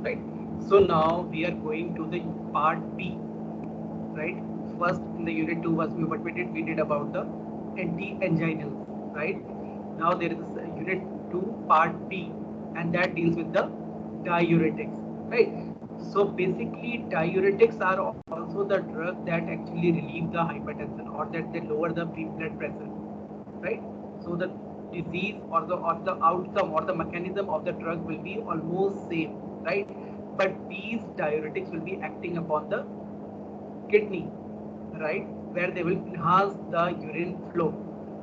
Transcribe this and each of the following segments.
right? So now we are going to the part B, right? First in the unit 2 was what we did about the anti-anginals, right? Now there is a unit 2 part B, and that deals with the diuretics, right? So basically diuretics are also the drug that actually relieve the hypertension, or that they lower the blood pressure, right? So the disease or the outcome or the mechanism of the drug will be almost same, right? But these diuretics will be acting upon the kidney, right, where they will enhance the urine flow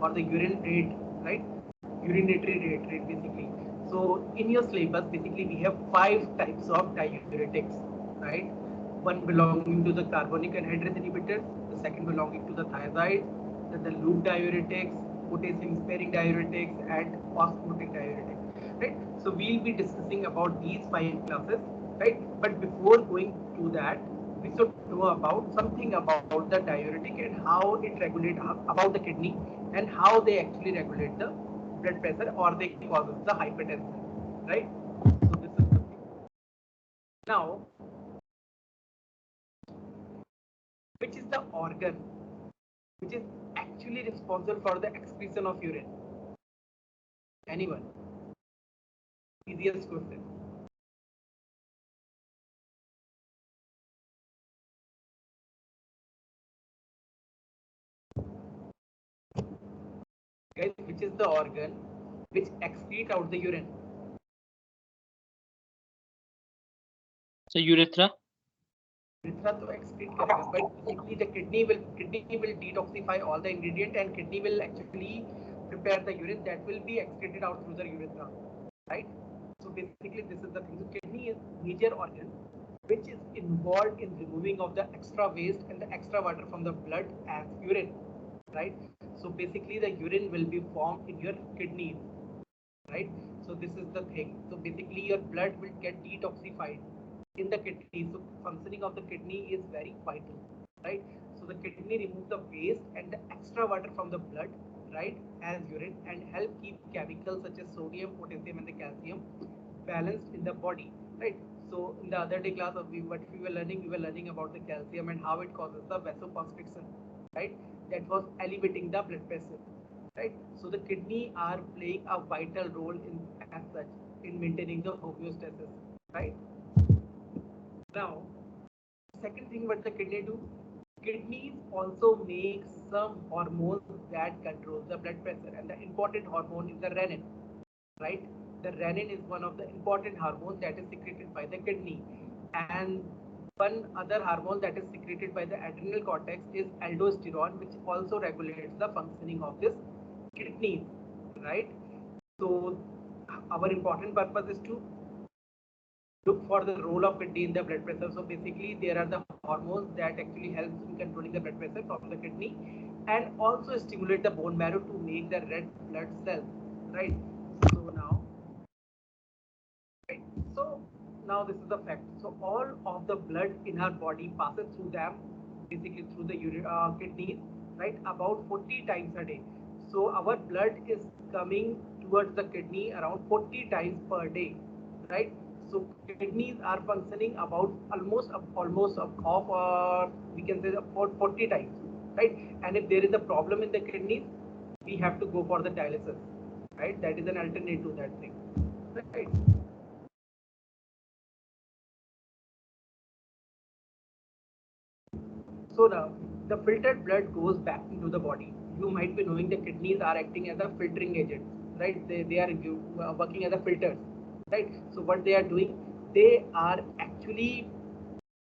or the urine rate, right, urinatory rate basically. So in your syllabus basically we have 5 types of diuretics, right? One belonging to the carbonic anhydrase inhibitors, the second belonging to the thiazide, then the loop diuretics, potassium sparing diuretics, and osmotic diuretics, right? So we'll be discussing about these 5 classes, right? But before going to that, we should know about something about the diuretic and how it regulates about the kidney, and how they actually regulate the blood pressure or they causes the hypertension, right? So this is the thing. Now, which is the organ which is actually responsible for the excretion of urine? Anyone? Easiest question. Guys, which is the organ which excrete out the urine? So urethra. Urethra to excrete करेगा, but basically the kidney will detoxify all the ingredient, and kidney will actually prepare the urine that will be excreted out through the urethra, right? So basically this is the thing. So kidney is major organ which is involved in removing of the extra waste and the extra water from the blood as urine, right? So basically the urine will be formed in your kidneys, right? So this is the thing. So basically your blood will get detoxified in the kidney. So functioning of the kidney is very vital, right? So the kidney removes the waste and the extra water from the blood, right, as urine, and help keep chemicals such as sodium, potassium, and the calcium balanced in the body, right? So in the other day class of what we were learning about the calcium and how it causes the vasoconstriction, right? That was elevating the blood pressure, right? So the kidney are playing a vital role in as such in maintaining the homeostasis, right? Now, second thing what the kidney do, kidneys also make some hormones that control the blood pressure, and the important hormone is the renin, right? The renin is one of the important hormones that is secreted by the kidney, and one other hormone that is secreted by the adrenal cortex is aldosterone, which also regulates the functioning of this kidneys, right? So our important purpose is to look for the role of kidney in the blood pressure. So basically there are the hormones that actually helps in controlling the blood pressure from the kidney, and also stimulate the bone marrow to make the red blood cells, right? So now, right, so now this is the fact. So all of the blood in our body passes through them, basically through the kidneys, right, about 40 times a day. So our blood is coming towards the kidney around 40 times per day, right? So kidneys are functioning about almost of we can say about 40 times, right? And if there is a problem in the kidneys, we have to go for the dialysis, right? That is an alternate to that thing, right? So the filtered blood goes back into the body. You might be knowing the kidneys are acting as a filtering agent, right? They are working as a filters, right? So what they are doing, they are actually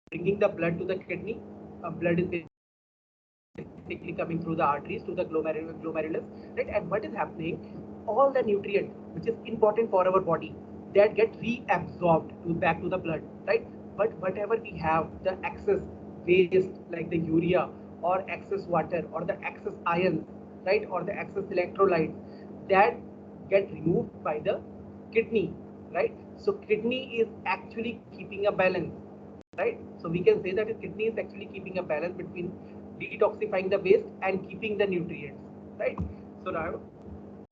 bringing the blood to the kidney. Blood is basically coming through the arteries to the glomerulus, right? And what is happening? All the nutrient which is important for our body, that get reabsorbed back to the blood, right? But whatever we have, the excess waste like the urea or excess water or the excess ions, right, or the excess electrolytes, that get removed by the kidney, right? So kidney is actually keeping a balance, right? So we can say that the kidney is actually keeping a balance between detoxifying the waste and keeping the nutrients, right? So now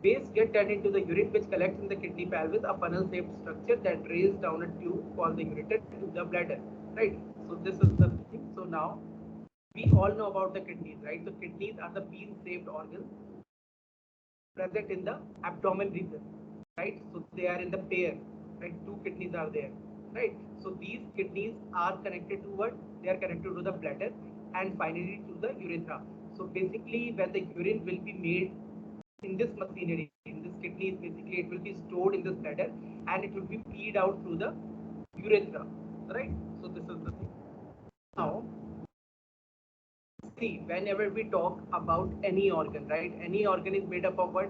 Waste get turned into the urine, which collects in the kidney pelvis, a funnel-shaped structure that drains down a tube called the ureter to the bladder. Right. So this is the thing. So now we all know about the kidneys, right? So kidneys are the bean-shaped organs present in the abdomen region, right? So they are in the pair, right? Two kidneys are there, right? So these kidneys are connected to what? They are connected to the bladder and finally to the urethra. So basically, when the urine will be made in this machinery, in this kidneys, basically it will be stored in this bladder and it will be peed out through the urethra, right? So this is the thing. Now, see, whenever we talk about any organ, right? Any organ is made up of what?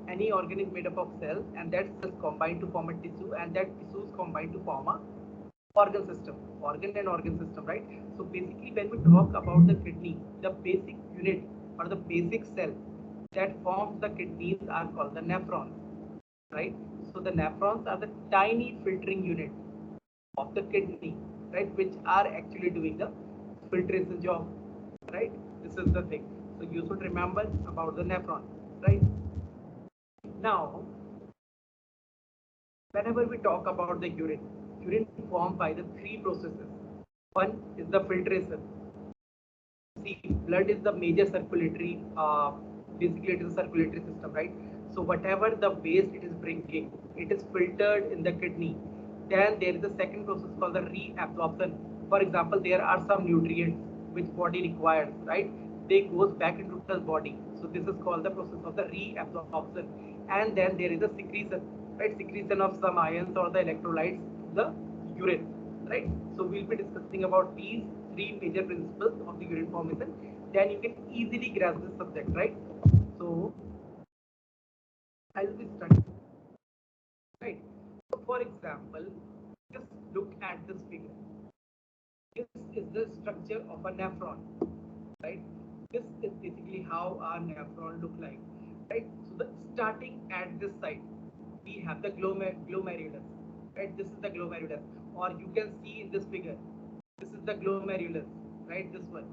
Any organ is made up of cells, and that cells combine to form a tissue, and that tissues combine to form a organ system, organ and organ system, right? So basically, when we talk about the kidney, the basic unit or the basic cell that forms the kidneys are called the nephrons, right? So the nephrons are the tiny filtering unit of the kidney, right, which are actually doing the filtration job, right? This is the thing. So you should remember about the nephron, right? Now, whenever we talk about the urine formed by the three processes. One is the filtration. See, blood is the major circulatory, basically it is a circulatory system, right? So whatever the waste it is bringing, it is filtered in the kidney. Then there is a second process called the reabsorption. For example, there are some nutrients which body requires, right? They goes back into the body. So this is called the process of the reabsorption. And then there is a secretion, right? Secretion of some ions or the electrolytes to the urine, right? So we'll be discussing about these three major principles of the urine formation. Then you can easily grasp this subject, right? So I'll be starting, right? So for example, just look at this figure. This is the structure of a nephron, right? This is basically how our nephron look like, right? So the starting at this side, we have the glomerulus, right? This is the glomerulus, or you can see in this figure, this is the glomerulus, right? This one.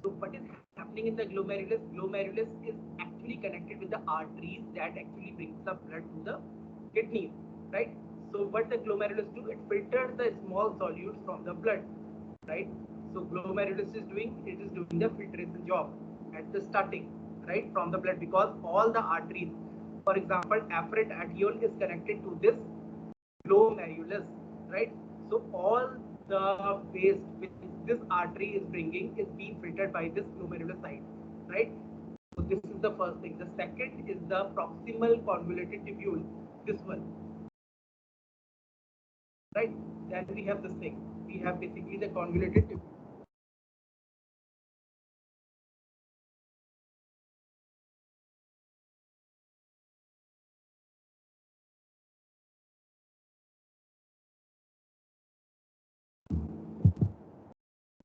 So what is happening in the glomerulus? Glomerulus is actually connected with the arteries that actually brings the blood to the kidneys, right? So what the glomerulus do? It filters the small solutes from the blood, right? So glomerulus is doing, it is doing the filtration job at the starting, right, from the blood, because all the arteries, for example, afferent arteriole is connected to this glomerulus, right? So all the waste which this artery is bringing is being filtered by this glomerular side, right? So this is the first thing. The second is the proximal convoluted tubule, this one, right? Then we have this thing. We have basically the convoluted tubule.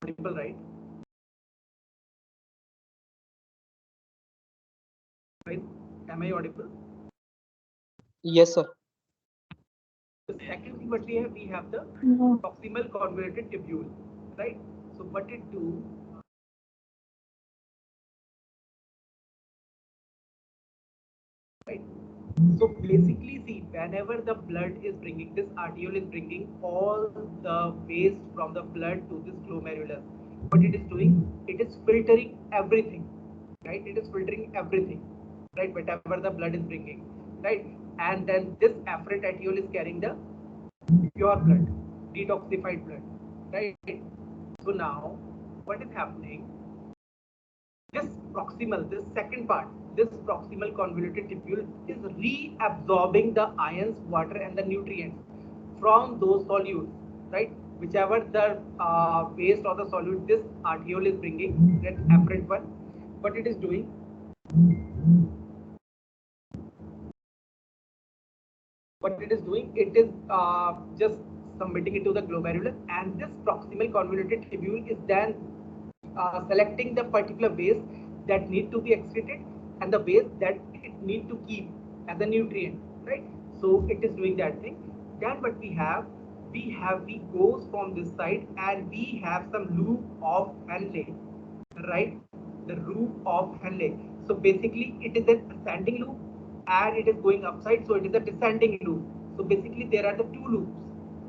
Audible, right? Guys, am I audible? Yes, sir. The second thing what we have the proximal convoluted tubule, right? So what it do? Right. So basically, see, whenever the blood is bringing, this arteriole is bringing all the waste from the blood to this glomerulus. What it is doing? It is filtering everything, right? It is filtering everything, right? Whatever the blood is bringing, right? And then this afferent arteriole is carrying the pure blood, detoxified blood, right? So now, what is happening? This proximal, this second part, this proximal convoluted tubule is reabsorbing the ions, water, and the nutrients from those solutes, right? Whichever the waste or the solute this arteriole is bringing, that afferent one, what it is doing, it is just submitting it to the glomerulus, and this proximal convoluted tubule is then selecting the particular waste that need to be excreted and the waste that it need to keep as a nutrient, right? So it is doing that thing. Then what we goes from this side and we have some loop of Henle, right? The loop of Henle. So basically it is an ascending loop and it is going upside, so it is a descending loop. So basically there are the two loops,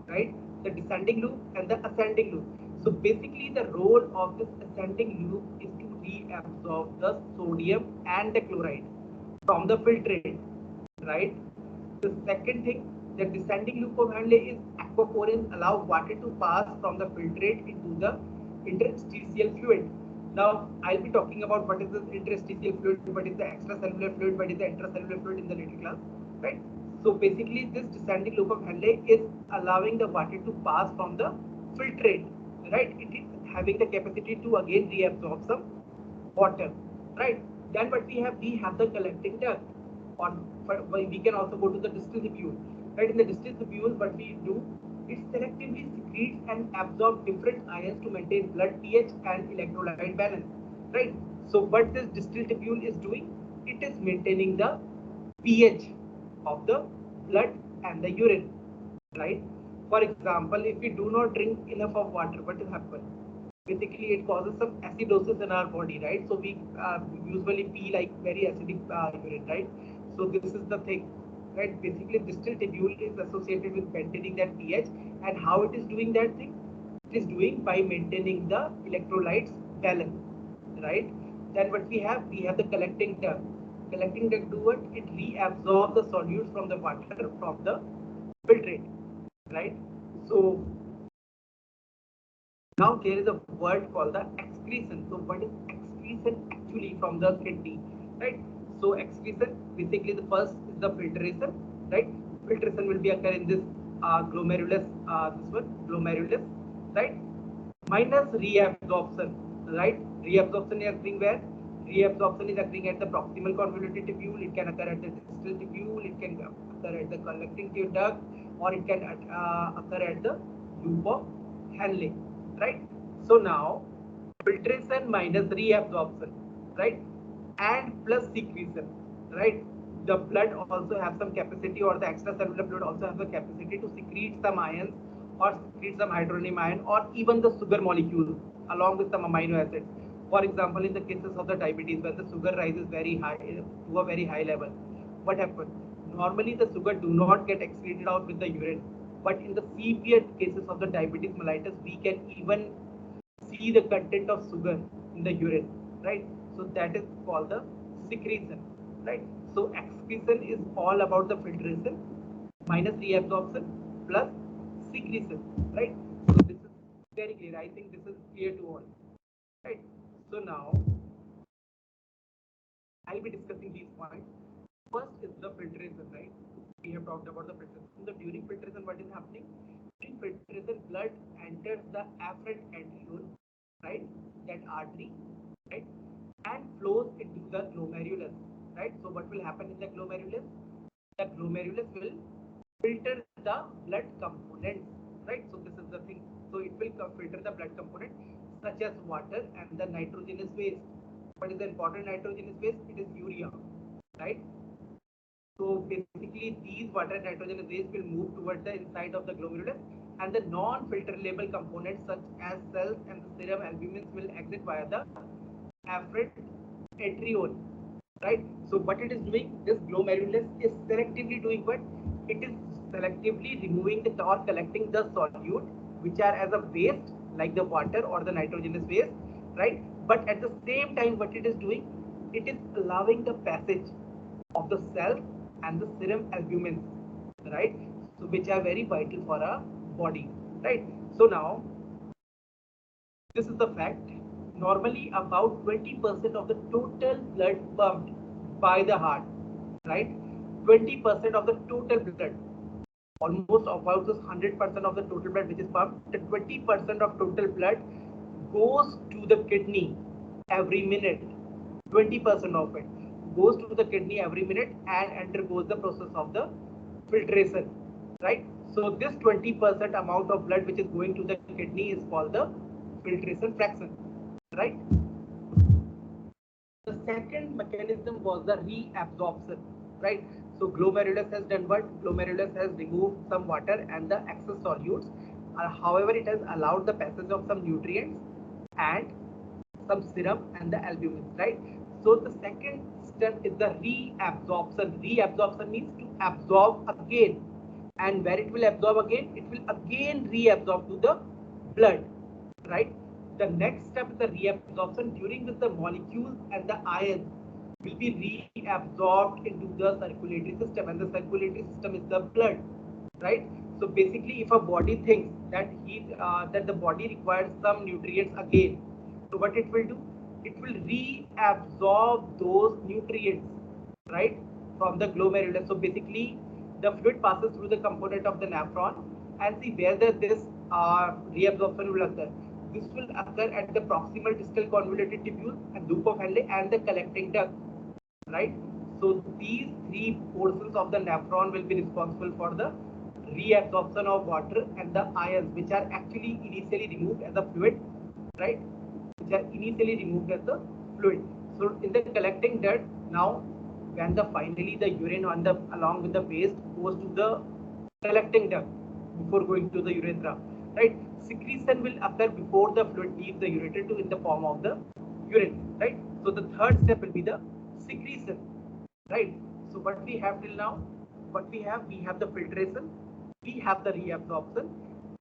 right? The descending loop and the ascending loop. So basically the role of this ascending loop is to reabsorb the sodium and the chloride from the filtrate, right? The second thing, the descending loop of Henle is aquaporins allow water to pass from the filtrate into the interstitial fluid. Now, I'll be talking about what is this interstitial fluid, what is the extracellular fluid, what is the intracellular fluid in the later class, right? So basically, this descending loop of Henle is allowing the water to pass from the filtrate, right? It is having the capacity to again reabsorb some water, right? Then what we have the collecting duct, or we can also go to the distal tubule, right? In the distal tubule, what we do, it selectively secretes and absorbs different ions to maintain blood pH and electrolyte balance, right? So what this distal tubule is doing, it is maintaining the pH of the blood and the urine, right? For example, if we do not drink enough of water, what will happen? Basically, it causes some acidosis in our body, right? So we usually pee like very acidic urine, right? So this is the thing, right? Basically, distal tubule is associated with maintaining that pH, and how it is doing that thing? It is doing by maintaining the electrolytes balance, right? Then what we have the collecting duct. Collecting duct do what? It reabsorbs the solutes from the water from the filtrate, right? So now there is a word called the excretion. So what is excretion actually from the kidney, right? So excretion, basically the first is the filtration, right? Filtration will be occur in this glomerulus, glomerulus, right? Minus reabsorption, right? Reabsorption is occurring where? Reabsorption is occurring at the proximal convoluted tubule. It can occur at the distal tubule. It can occur at the collecting duct, or it can occur at the loop of Henle, right? So now filtration minus reabsorption, right? And plus secretion, right? The blood also have some capacity, or the extracellular fluid also has the capacity to secrete some ions, or secrete some hydronium ion, or even the sugar molecules along with some amino acids. For example, in the cases of the diabetes, when the sugar rises very high to a very high level, what happens? Normally, the sugar do not get excreted out with the urine, but in the severe cases of the diabetes mellitus, we can even see the content of sugar in the urine, right? So that is called the secretion, right? So excretion is all about the filtration minus reabsorption plus secretion, right? So this is very clear. I think this is clear to all, right? So now I'll be discussing these points. First is the filtration, right? We have talked about the filtration. So during filtration, what is happening? During filtration, blood enters the afferent arteriole, right? That artery, right? And flows into the glomerulus, right? So what will happen in the glomerulus? The glomerulus will filter the blood components, right? So this is the thing. So it will filter the blood component such as water and the nitrogenous waste. What is the important nitrogenous waste? It is urea, right? So basically, these water and nitrogenous waste will move towards the inside of the glomerulus, and the non-filterable components such as cells and the serum albumin will exit via the afferent arteriole, right? So what it is doing, this glomerulus is selectively doing what? It is selectively removing the or collecting the solute which are as a waste like the water or the nitrogenous waste, right? But at the same time, what it is doing, it is allowing the passage of the cells and the serum albumin, right? So which are very vital for our body, right? So now this is the fact. Normally, about 20% of the total blood pumped by the heart, right? 20% of the total blood, almost about this 100% of the total blood which is pumped, the 20% of total blood goes to the kidney every minute. 20% of it goes to the kidney every minute and undergoes the process of the filtration, right? So this 20% amount of blood which is going to the kidney is called the filtration fraction, right? The second mechanism was the reabsorption, right? So glomerulus has done what? Glomerulus has removed some water and the excess solutes. However, it has allowed the passage of some nutrients and some serum and the albumin, right? So the second step is the reabsorption. Reabsorption means to absorb again, and where it will absorb again, it will again reabsorb to the blood, right? The next step is the reabsorption, during which the molecules and the ions will be reabsorbed into the circulatory system, and the circulatory system is the blood, right? So basically, if a body thinks that that the body requires some nutrients again, so what it will do? It will reabsorb those nutrients, right, from the glomerulus. So basically, the fluid passes through the component of the nephron, and see whether this reabsorption will occur. This will occur at the proximal distal convoluted tubule and loop of Henle and the collecting duct, right? So these three portions of the nephron will be responsible for the reabsorption of water and the ions, which are actually initially removed as a fluid, right? Which are initially removed as the fluid. So in the collecting duct, now when the finally the urine on the along with the waste goes to the collecting duct before going to the urethra, right? Secretion will occur before the fluid leaves the ureter to in the form of the urine, right? So the third step will be the secretion, right? So what we have till now, we have the filtration, we have the reabsorption,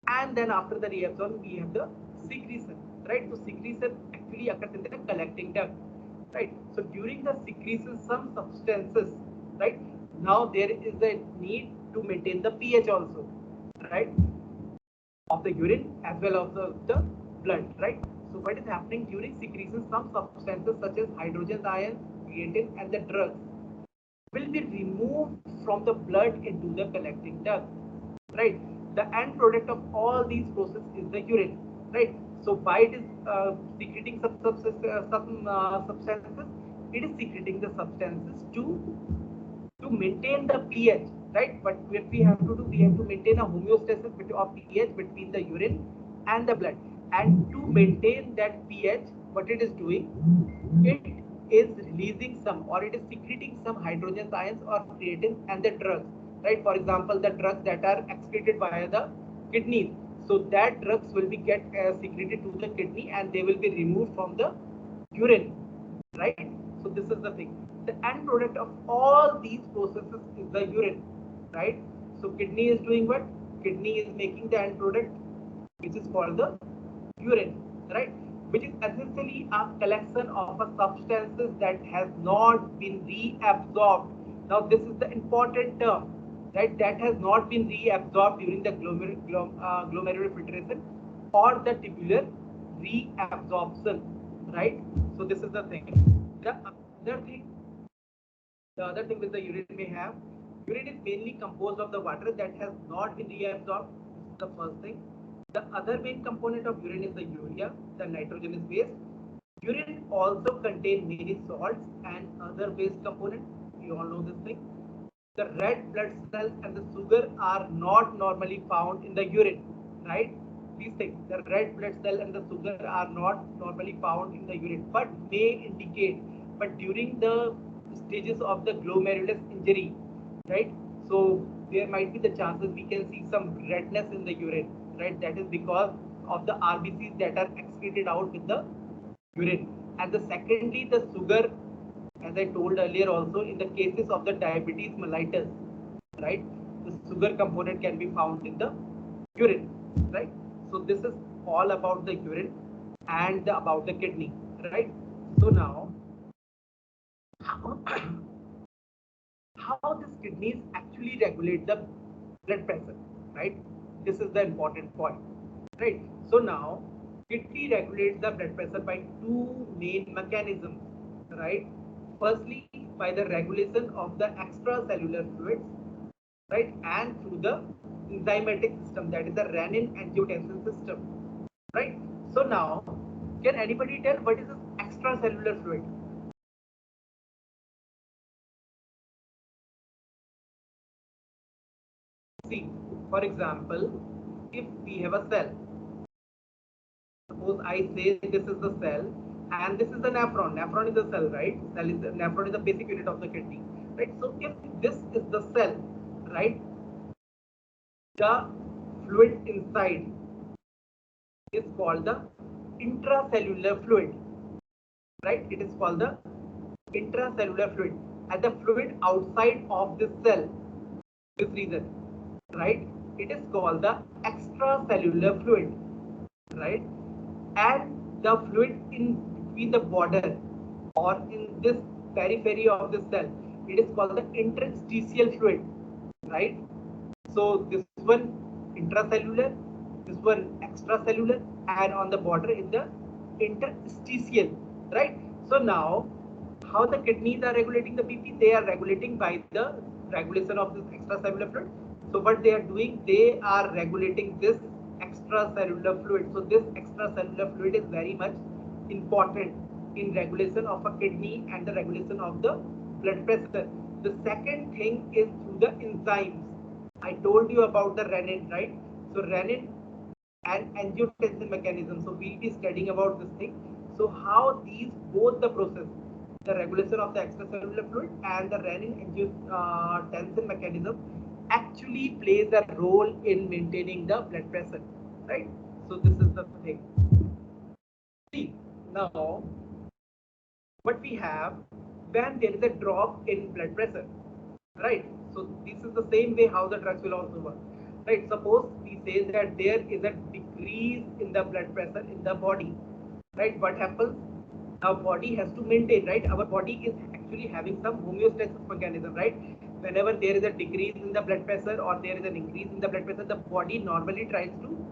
and then after the reabsorption we have the secretion, right? So secretion actually occurs in the collecting duct, right? So during the secretion, some substances, right? Now there is a need to maintain the pH also, right, of the urine as well as the blood, right? So what is happening during secretion? Some substances such as hydrogen ions, creatine, and the drugs will be removed from the blood into the collecting duct, right? The end product of all these processes is the urine, right? So by it is secreting some substances, it is secreting the substances to maintain the pH, right? But what we have to do, we have to maintain a homeostasis of pH between the urine and the blood. And to maintain that pH, what it is doing, it is releasing some, or it is secreting some hydrogen ions or creatine and the drugs, right? For example, the drugs that are excreted via the kidneys. So that drugs will be get secreted to the kidney and they will be removed from the urine, right? So this is the thing. The end product of all these processes is the urine, right? So kidney is doing what? Kidney is making the end product, which is called the urine, right? Which is essentially a collection of a substances that has not been reabsorbed. Now this is the important term, right? That has not been reabsorbed during the glomerular filtration or the tubular reabsorption, right? So this is the thing. Other thing, the other thing with the urine may have, urine is mainly composed of the water that has not been reabsorbed. This is the first thing. The other main component of urine is the urea, the nitrogenous base. Urine also contains many salts and other waste components. We all know this thing. The red blood cells and the sugar are not normally found in the urine, right? These things, the red blood cell and the sugar are not normally found in the urine, but may indicate. But during the stages of the glomerulus injury, right? So there might be the chances we can see some redness in the urine, right? That is because of the RBCs that are excreted out with the urine. And the secondly, the sugar, as I told earlier also, in the cases of the diabetes mellitus, right, the sugar component can be found in the urine, right? So this is all about the urine and about the kidney, right? So now, how this kidneys actually regulate the blood pressure, right? This is the important point, right? So now, kidney regulates the blood pressure by two main mechanisms, right? Firstly, by the regulation of the extracellular fluids, right, and through the enzymatic system, that is the renin-angiotensin system, right? So now, can anybody tell what is this extracellular fluid? See, for example, if we have a cell, suppose I say this is the cell and this is the nephron. Nephron is the cell, right? Nephron is the basic unit of the kidney, right? So if this is the cell, right, the fluid inside is called the intracellular fluid, right? It is called the intracellular fluid, as the fluid outside of this cell. This reason, right? It is called the extracellular fluid, right? And the fluid in between the border or in this periphery of the cell, it is called the interstitial fluid, right? So this one intracellular, this one extracellular, and on the border is the interstitial, right? So now, how the kidneys are regulating the BP? They are regulating by the regulation of this extracellular fluid. So what they are doing, they are regulating this extracellular fluid. So this extracellular fluid is very much important in regulation of a kidney and the regulation of the blood pressure. The second thing is through the enzymes. I told you about the renin, right? So renin and angiotensin mechanism. So we'll be studying about this thing. So how these both the process, the regulation of the extracellular fluid and the renin angiotensin mechanism actually plays a role in maintaining the blood pressure, right? So this is the thing. See, now what we have when there is a drop in blood pressure, right? So this is the same way how the drugs will also work, right? Suppose we say that there is a decrease in the blood pressure in the body, right? What happens? Our body has to maintain, right? Our body is actually having some homeostasis mechanism, right? Whenever there is a decrease in the blood pressure or there is an increase in the blood pressure, the body normally tries to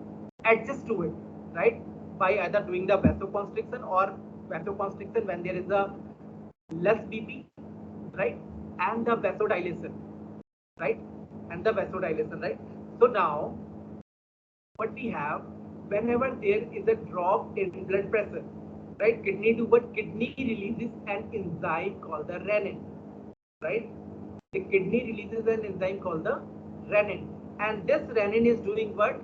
adjust to it, right? By either doing the vasoconstriction or vasoconstriction when there is a less BP, right? And the vasodilation, right? And the vasodilation, right? So now what we have, whenever there is a drop in blood pressure, right? Kidney do what? Kidney releases an enzyme called the renin, right? The kidney releases an enzyme called the renin, and this renin is doing what?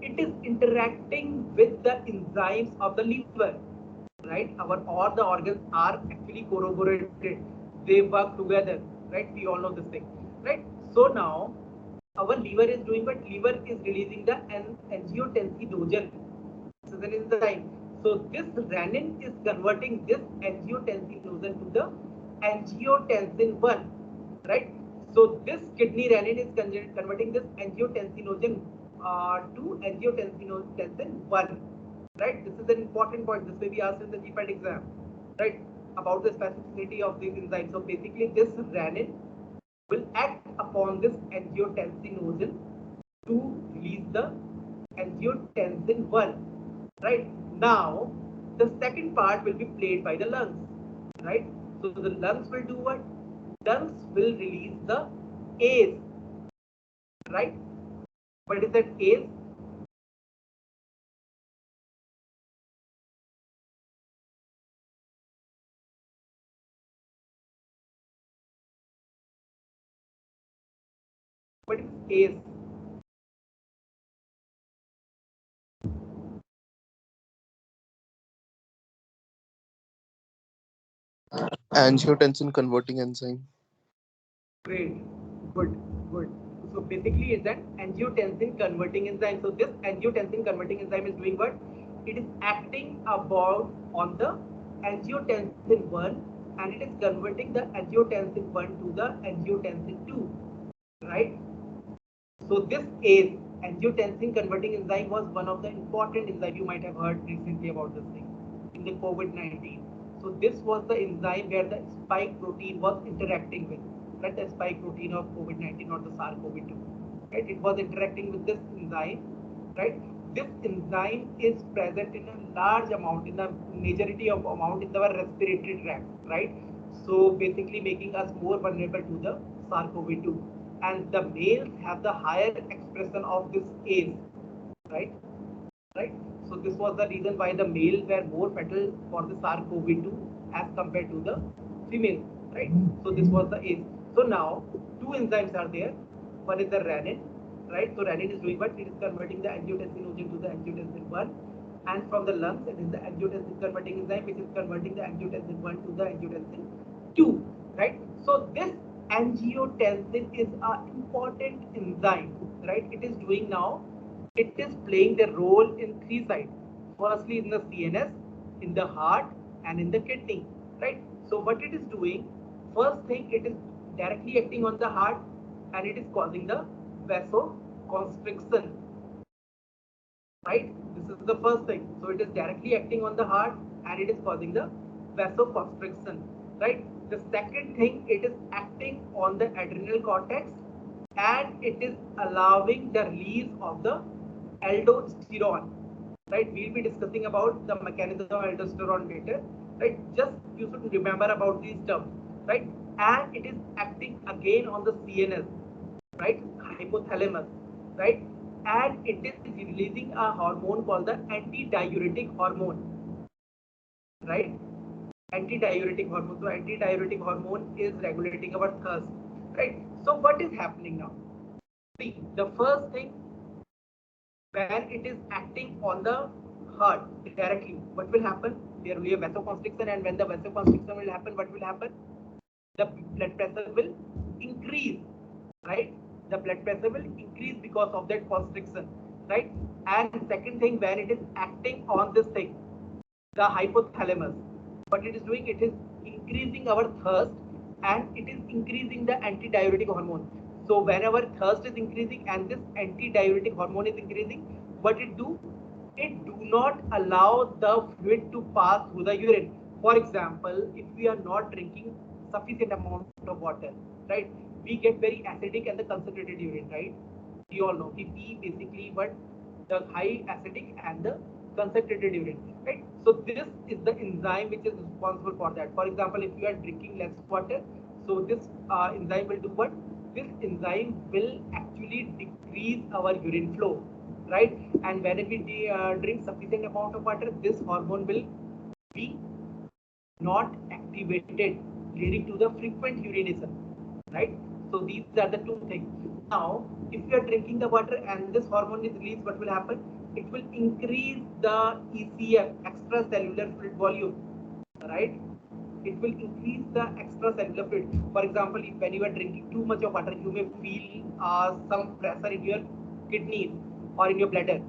It is interacting with the enzymes of the liver, right? Our all the organs are actually corroborated, they work together, right? We all know this thing, right? So now our liver is doing what? Liver is releasing the angiotensinogen. This is an enzyme. So this renin is converting this angiotensinogen to the angiotensin 1, right? So this kidney renin is converting this angiotensinogen to angiotensin 1, right? This is an important point. This may be asked in the GPAT exam, right? About the specificity of this enzyme. So basically this renin will act upon this angiotensinogen to release the angiotensin 1, right? Now the second part will be played by the lungs, right? So the lungs will do what? Lungs will release the ACE, right? What is that ACE? What is ACE? Angiotensin converting enzyme. Great, good, good. So basically, it's an angiotensin converting enzyme. So this angiotensin converting enzyme is doing what? It is acting about on the angiotensin 1, and it is converting the angiotensin 1 to the angiotensin 2, right? So this is angiotensin converting enzyme was one of the important enzyme you might have heard recently about this thing in the COVID-19. So this was the enzyme where the spike protein was interacting with, right? The spike protein of COVID-19 or the SARS-CoV-2, right? It was interacting with this enzyme, right? This enzyme is present in a large amount, in the majority of amount in our respiratory tract, right? So basically making us more vulnerable to the SARS-CoV-2, and the males have the higher expression of this ACE, right? Right? So this was the reason why the males were more fatal for the SARS-CoV-2 as compared to the female, right? So this was the ACE. So now two enzymes are there. One is the renin, right? So renin is doing what? It is converting the angiotensinogen to the angiotensin 1, and from the lungs it is the angiotensin converting enzyme which is converting the angiotensin 1 to the angiotensin 2, right? So this angiotensin is an important enzyme, right? It is doing now, it is playing the role in three sides. Firstly, in the CNS, in the heart, and in the kidney, right? So what it is doing, first thing, it is directly acting on the heart and it is causing the vasoconstriction, right? This is the first thing. So it is directly acting on the heart and it is causing the vasoconstriction, right? The second thing, it is acting on the adrenal cortex and it is allowing the release of the aldosterone, right? We'll be discussing about the mechanism of aldosterone later, right? Just you should remember about these terms, right? And it is acting again on the CNS, right? Hypothalamus, right? And it is releasing a hormone called the antidiuretic hormone, right? Antidiuretic hormone. So antidiuretic hormone is regulating our thirst, right? So what is happening now? See, the first thing, when it is acting on the heart directly, what will happen? There will be a vasoconstriction, and when the vasoconstriction will happen, what will happen? The blood pressure will increase, right? The blood pressure will increase because of that constriction, right? And second thing, when it is acting on this thing, the hypothalamus, what it is doing, it is increasing our thirst and it is increasing the antidiuretic hormone. So whenever thirst is increasing and this antidiuretic hormone is increasing, what it do, it do not allow the fluid to pass through the urine. For example, if we are not drinking sufficient amount of water, right, we get very acidic and the concentrated urine, right? We all know we basically what, the high acidic and the concentrated urine, right? So this is the enzyme which is responsible for that. For example, if you are drinking less water, so this enzyme will do what? This enzyme will actually decrease our urine flow, right? And when we drink sufficient amount of water, this hormone will be not activated, leading to the frequent urination, right? So these are the two things. Now, if you are drinking the water and this hormone is released, what will happen? It will increase the ECF, extracellular fluid volume, right? It will increase the extracellular fluid. For example, if when you are drinking too much of water, you may feel some pressure in your kidneys or in your bladder,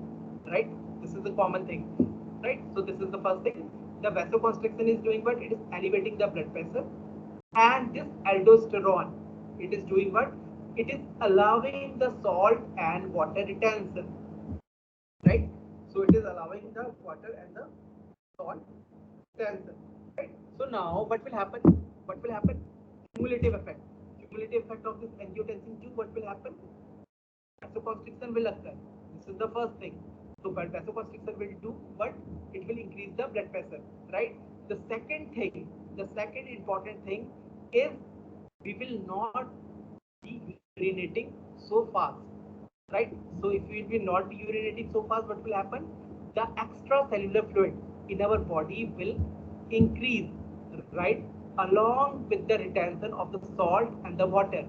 right? This is the common thing, right? So this is the first thing. The vasoconstriction is doing what? It is elevating the blood pressure, and this aldosterone, it is doing what? It is allowing the salt and water retention, right? So it is allowing the water and the salt retention, right? So now what will happen? What will happen? Cumulative effect. Cumulative effect of this angiotensin 2, what will happen? Vasoconstriction will occur. This is the first thing. So but vasoconstriction will do what? It will increase the blood pressure, right? The second thing, the second important thing is we will not be urinating so fast, right? So if we will not be urinating so fast, what will happen? The extracellular fluid in our body will increase, right, along with the retention of the salt and the water,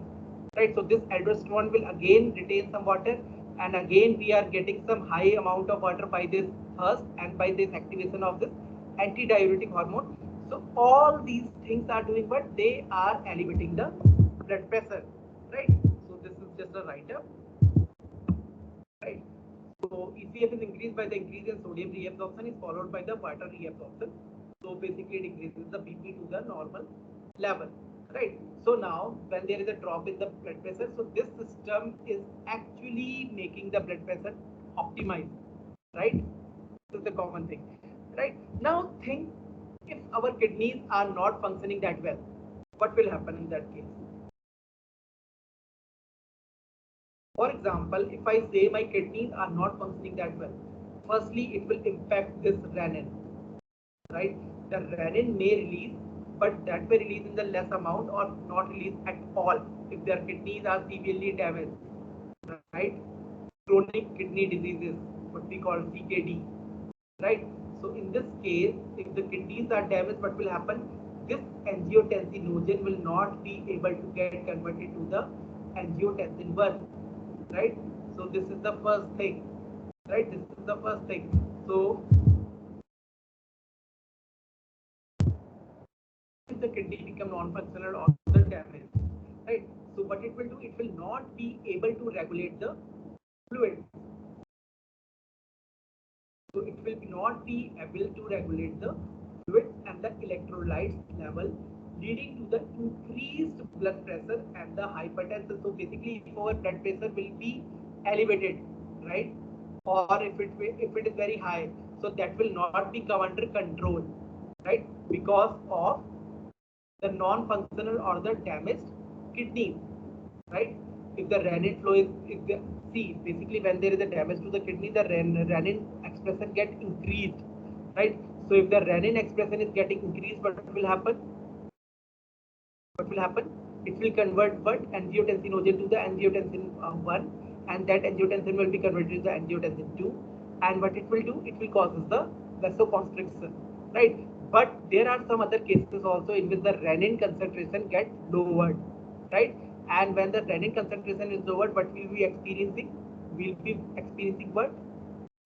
right? So this aldosterone will again retain some water, and again we are getting some high amount of water by this thirst and by this activation of this antidiuretic hormone. So all these things are doing what? They are elevating the blood pressure, right? So this is just a write-up, right? So ECF is increased by the increase in sodium reabsorption is followed by the water reabsorption. So basically it increases the BP to the normal level, right? So now when there is a drop in the blood pressure, so this system is actually making the blood pressure optimized, right? This is the common thing, right? Now think, if our kidneys are not functioning that well, what will happen in that case? For example, if I say my kidneys are not functioning that well, firstly, it will impact this renin, right? The renin may release, but that may release in the less amount or not release at all if their kidneys are severely damaged, right? Chronic kidney diseases, what we call CKD, right? So in this case, if the kidneys are damaged, what will happen? This angiotensinogen will not be able to get converted to the angiotensin 1, right? So this is the first thing, right? This is the first thing. So if the kidney become non-functional or the damage, right? So what it will do, it will not be able to regulate the fluid. So it will not be able to regulate the fluid and the electrolytes level leading to the increased blood pressure and the hypertension. So basically, if our blood pressure will be elevated, right, or if it is very high, so that will not be come under control, right, because of the non-functional or the damaged kidney, right? If the renin flow is, if the, see, basically when there is a damage to the kidney, the renin expression get increased, right? So if the renin expression is getting increased, what will happen? What will happen? It will convert what angiotensinogen to the angiotensin 1, and that angiotensin will be converted to the angiotensin 2, and what it will do? It will causes the vasoconstriction, right? But there are some other cases also in which the renin concentration get lowered, right? And when the renin concentration is lowered, what will be experiencing? We'll be experiencing what?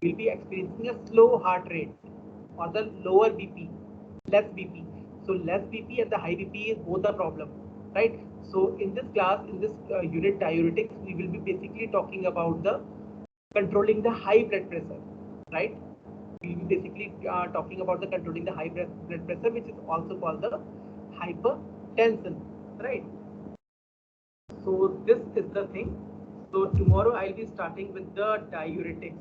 We'll be experiencing a slow heart rate or the lower BP, less BP. So less BP and the high BP is both a problem, right? So in this class, in this unit diuretics, we will be basically talking about the controlling the high blood pressure, right? We will be basically talking about the controlling the high blood pressure, which is also called the hypertension, right? So this is the thing. So tomorrow I'll be starting with the diuretics,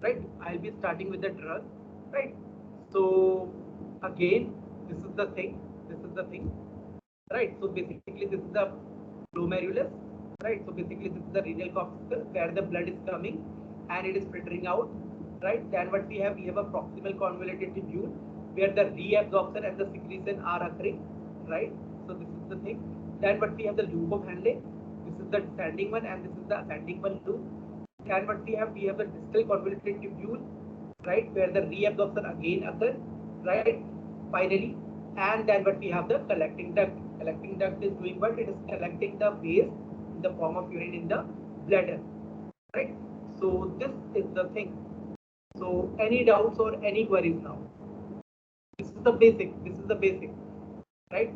right? I'll be starting with the drug, right? So again, this is the thing. This is the thing, right? So basically, this is the glomerulus, right? So basically, this is the renal corpuscle where the blood is coming and it is filtering out, right? Then what we have? We have a proximal convoluted tubule where the reabsorption and the secretion are occurring, right? So this is the thing. Then what we have the loop of Henle. This is the descending one and this is the ascending one loop. And what we have? We have the distal convoluted tubule, right, where the reabsorption again occurs, right, finally. And then what we have the collecting duct. Collecting duct is doing what? It is collecting the waste in the form of urine in the bladder, right? So this is the thing. So any doubts or any queries now? This is the basic. This is the basic, right?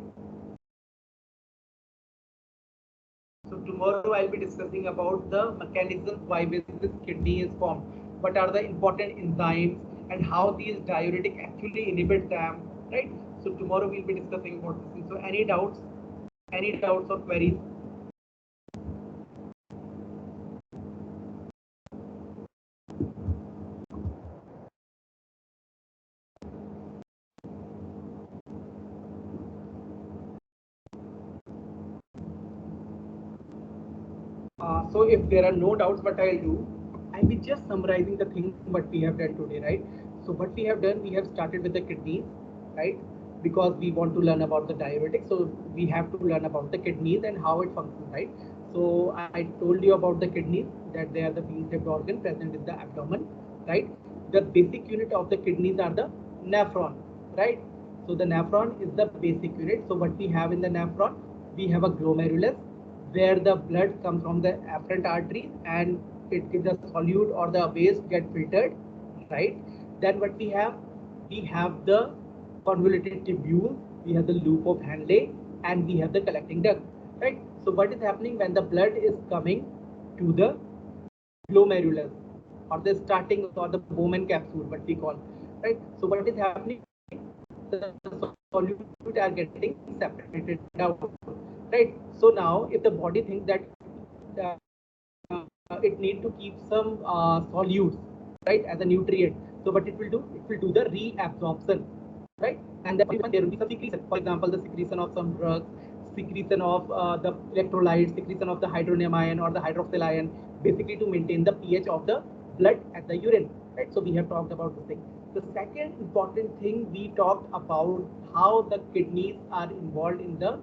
So tomorrow I'll be discussing about the mechanisms why this kidney is formed. What are the important enzymes and how these diuretic actually inhibit them, right? So tomorrow we'll be discussing about this thing. So any doubts? Any doubts or queries? So if there are no doubts, what I'll do, I'll be just summarizing the thing what we have done today, right? So what we have done, we have started with the kidneys, right? Because we want to learn about the diuretics, so we have to learn about the kidneys and how it functions, right? So I told you about the kidneys, that they are the bean-shaped organ present in the abdomen, right? The basic unit of the kidneys are the nephron, right? So the nephron is the basic unit. So what we have in the nephron, we have a glomerulus where the blood comes from the afferent arteries and it the solute or the waste get filtered, right? Then what we have the convoluted tubule, we have the loop of Henle, and we have the collecting duct, right? So what is happening when the blood is coming to the glomerulus or the starting or the Bowman capsule, what we call, right? So what is happening? The solute are getting separated out, right? So now if the body thinks that it need to keep some solutes, right, as a nutrient, so what it will do? It will do the reabsorption, right? And then there will be some secretion, for example the secretion of some drugs, secretion of the electrolytes, secretion of the hydronium ion or the hydroxyl ion, basically to maintain the pH of the blood at the urine, right? So we have talked about this thing. The second important thing, we talked about how the kidneys are involved in the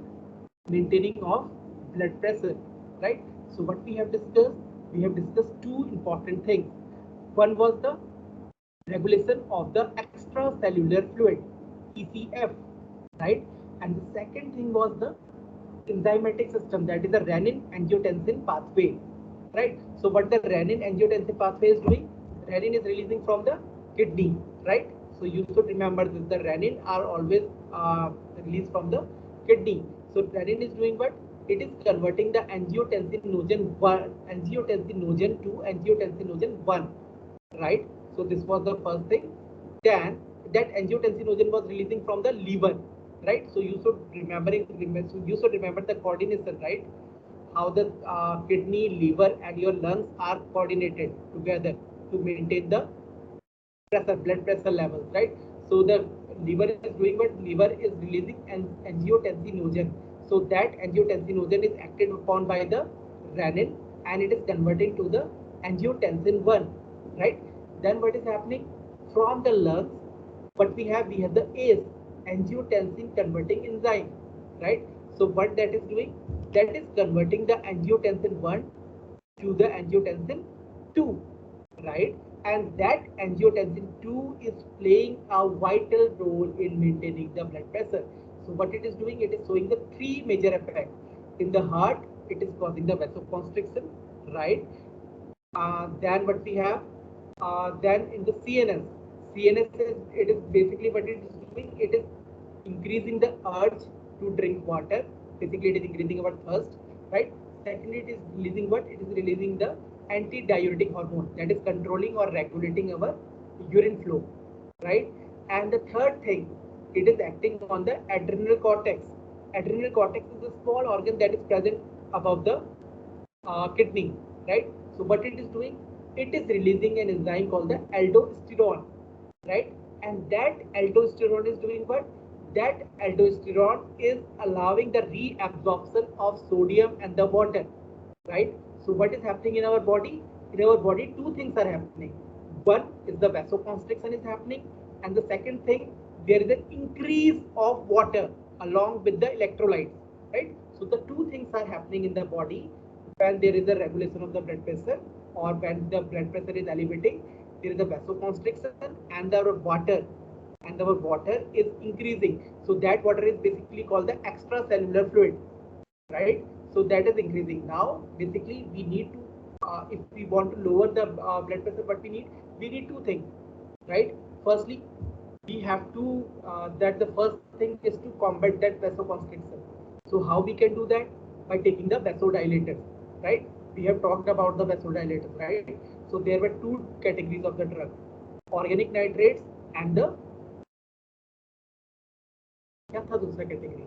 maintaining of blood pressure, right? So what we have discussed? We have discussed two important things. One was the regulation of the extracellular fluid, ECF, right? And the second thing was the enzymatic system, that is the renin angiotensin pathway, right? So what the renin angiotensin pathway is doing? Renin is releasing from the kidney, right? So you should remember this, the renin are always released from the kidney. So renin is doing what? It is converting the angiotensinogen 1, angiotensinogen to angiotensinogen 1, right? So this was the first thing. Then that angiotensinogen was releasing from the liver, right? So you should remember the coordination, right? How the kidney, liver, and your lungs are coordinated together to maintain the pressure, blood pressure levels, right? So the liver is doing what? Liver is releasing an angiotensinogen. So that angiotensinogen is acted upon by the renin, and it is converting to the angiotensin 1, right? Then what is happening from the lungs? What we have the ACE, angiotensin converting enzyme, right? So what that is doing? That is converting the angiotensin 1 to the angiotensin 2, right? And that angiotensin 2 is playing a vital role in maintaining the blood pressure. So what it is doing, it is showing the three major effects. In the heart, it is causing the vasoconstriction, right? Then what we have, then in the CNS is, it is basically what it is doing, it is increasing the urge to drink water. Basically, it is increasing our thirst, right? Secondly, it is releasing what? It is releasing the anti-diuretic hormone that is controlling or regulating our urine flow, right? And the third thing, it is acting on the adrenal cortex. Adrenal cortex is a small organ that is present above the kidney, right? So what it is doing, it is releasing an enzyme called the aldosterone, right? And that aldosterone is doing what? That aldosterone is allowing the reabsorption of sodium and the water, right? So what is happening in our body? In our body, two things are happening. One is the vasoconstriction is happening, and the second thing, there is an increase of water along with the electrolytes, right? So the two things are happening in the body when there is a regulation of the blood pressure, or when the blood pressure is elevating, there is a vasoconstriction and our water is increasing. So that water is basically called the extracellular fluid, right? So that is increasing. Now basically we need to, if we want to lower the blood pressure, what we need two things, right? Firstly, we have to, that the first thing is to combat that vasoconstriction. So how we can do that? By taking the vasodilators, right? We have talked about the vasodilators, right? So there were two categories of the drug, organic nitrates and the, क्या था दूसरा category,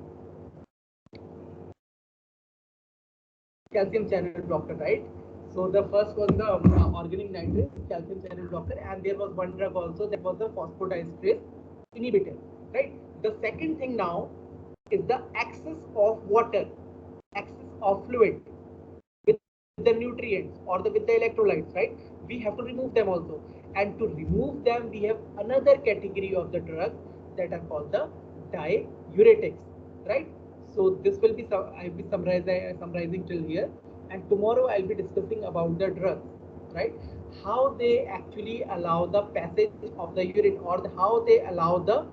calcium channel blocker, right? So the first was the organic nitrate, calcium channel blocker, and there was one drug also that was the phosphodiesterase inhibitor, right? The second thing now is the excess of water, excess of fluid with the nutrients or with the electrolytes, right? We have to remove them also, and to remove them, we have another category of the drugs that are called the diuretics, right? So this will be, I'll be summarizing till here, and tomorrow I'll be discussing about the drugs, right? How they actually allow the passage of the urine, or how they allow the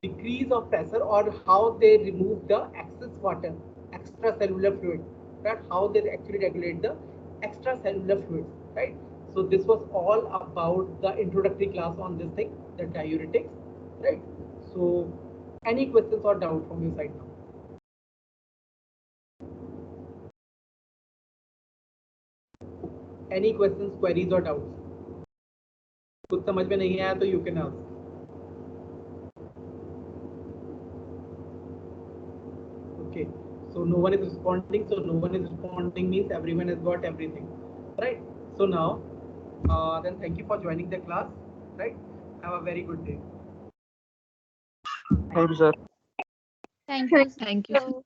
decrease of pressure, or how they remove the excess water, extracellular fluid, right? How they actually regulate the extracellular fluid, right? So this was all about the introductory class on this thing, the diuretics, right? So any questions or doubt from your side now? Any questions, queries or doubts? कुछ समझ में नहीं आया तो you can ask. Okay, so no one is responding. So no one is responding means everyone has got everything, right? So now, then thank you for joining the class, right? Have a very good day. Thank you, sir. Thank you. Thank you.